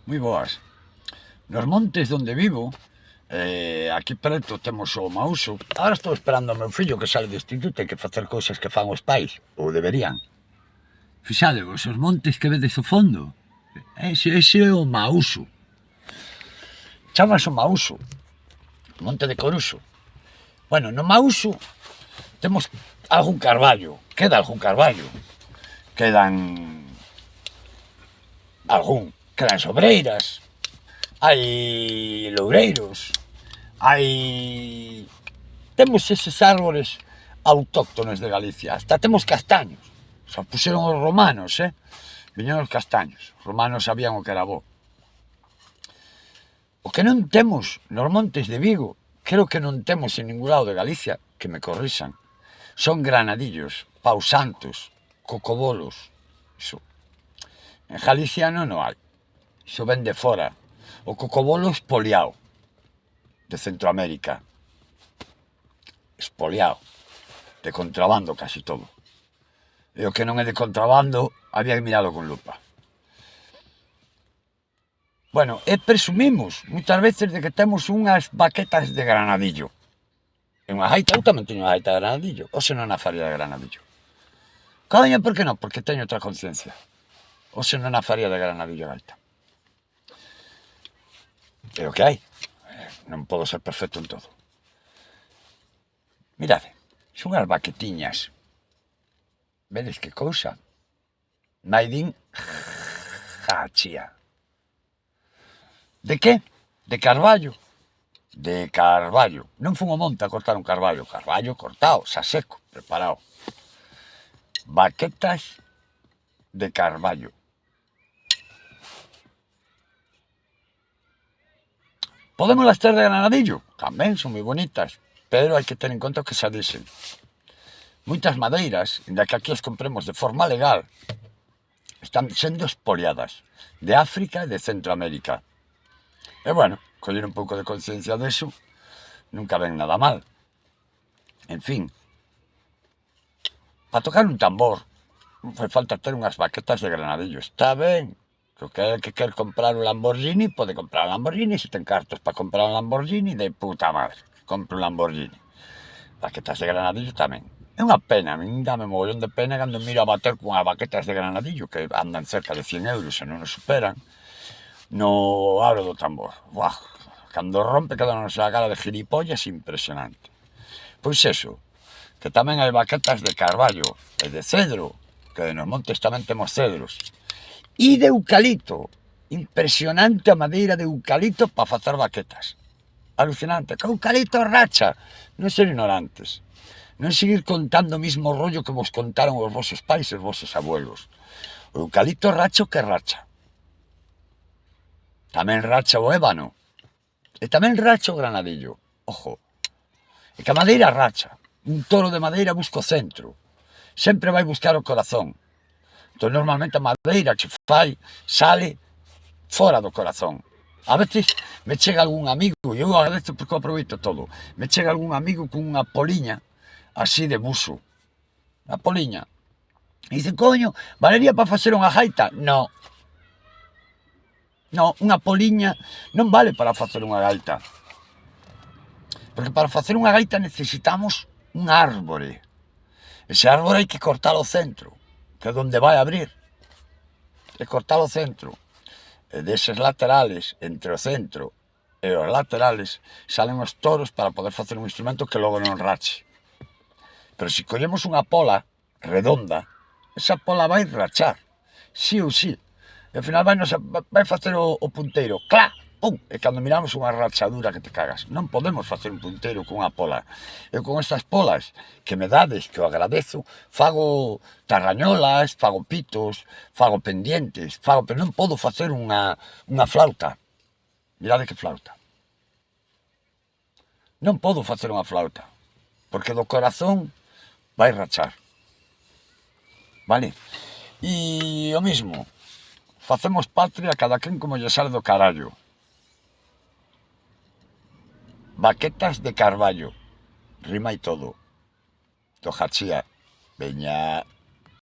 moi boas. Nos montes donde vivo, aquí preto temos o Mauso. Ahora estou esperando ao meu fillo que sale do instituto, hai que facer cousas que fan os pais, ou deberían. Fixadevos, os montes que vedes ao fondo, ese é o Mauso. Chamas o Mauso, monte de Coruso. Bueno, no Mauso temos algún carballo, queda algún carballo, quedan sobreiras, hai loureiros, temos eses árbores autóctones de Galicia, hasta temos castaños, só puxeron os romanos, viñeron os castaños, os romanos sabían o que era bo. O que non temos nos montes de Vigo, creo que non temos en ningún lado de Galicia, que me corrixan, son granadillos, pausantos, cocobolos, iso. En Galicia non hai, iso ven de fora. O cocobolo espoliado, de Centroamérica, espoliado, de contrabando casi todo. E o que non é de contrabando, había que miralo con lupa. Bueno, e presumimos moitas veces de que temos unhas baquetas de granadillo. E unha gaita, eu tamén teño unha gaita de granadillo, ou se non na faría de granadillo. Coño, por que non? Porque teño outra conciencia. Ou se non na faría de granadillo gaita. É o que hai. Non podo ser perfecto en todo. Mirade, son as baquetiñas. Vedes que cousa? Made in Jachía. De que? De carballo. De carballo. Non fun ao monte a cortar un carballo. Carballo cortado, xa seco, preparado. Baquetas de carballo. Podemos las ter de granadillo? Tamén son moi bonitas, pero hai que ter en conta que xa dixen. Moitas madeiras, inda que aquí as compremos de forma legal, están sendo espoliadas de África e de Centroamérica. E bueno, coller un pouco de conciencia deso nunca ven nada mal. En fin, para tocar un tambor non fai falta ter unhas baquetas de granadillo, está ben. Que quer comprar un Lamborghini, pode comprar un Lamborghini, se ten cartos para comprar un Lamborghini, de puta madre, compre un Lamborghini. Baquetas de granadillo tamén. É unha pena, a min dame mogollón de pena cando miro a bater con as baquetas de granadillo, que andan cerca de 100 euros e non nos superan, no aro do tambor. Buah, cando rompe queda na nosa cara de gilipollas impresionante. Pois eso, que tamén hai baquetas de carballo e de cedro, que nos montes tamén temos cedros, e de eucalipto, impresionante a madeira de eucalipto para facer baquetas. Alucinante, que o eucalipto racha, non ser ignorantes, non seguir contando o mismo rollo que vos contaron os vosos pais e os vosos abuelos. O eucalipto racha o que racha. Tamén racha o ébano, e tamén racha o granadillo, ojo. E que a madeira racha, un toro de madeira busca o centro, sempre vai buscar o corazón. Entón, normalmente a madeira que fai sale fora do corazón. A veces me chega algún amigo, e eu agradezo porque aproveito todo, me chega algún amigo con unha poliña así de buso, unha poliña, e dicen, coño, valería para facer unha gaita? Non. Non, unha poliña non vale para facer unha gaita. Porque para facer unha gaita necesitamos un árbore. Ese árbore hai que cortar o centro, que é onde vai abrir. Hai que cortar o centro. E deses laterales, entre o centro e os laterales, salen os toros para poder facer un instrumento que logo non rache. Pero se collemos unha pola redonda, esa pola vai rachar, sí ou sí. E ao final vai facer o punteiro, clac, pum, e cando miramos unha rachadura que te cagas. Non podemos facer un punteiro con unha pola. Eu con estas polas que me dades, que o agradezo, fago tarrañolas, fago pitos, fago pendientes, pero non podo facer unha flauta. Mirade que flauta. Non podo facer unha flauta, porque do corazón vai rachar. Vale? E o mismo, facemos patria cada quen como lle sale do carallo. Baquetas de carballo, rima e todo. Do Jachía, veña.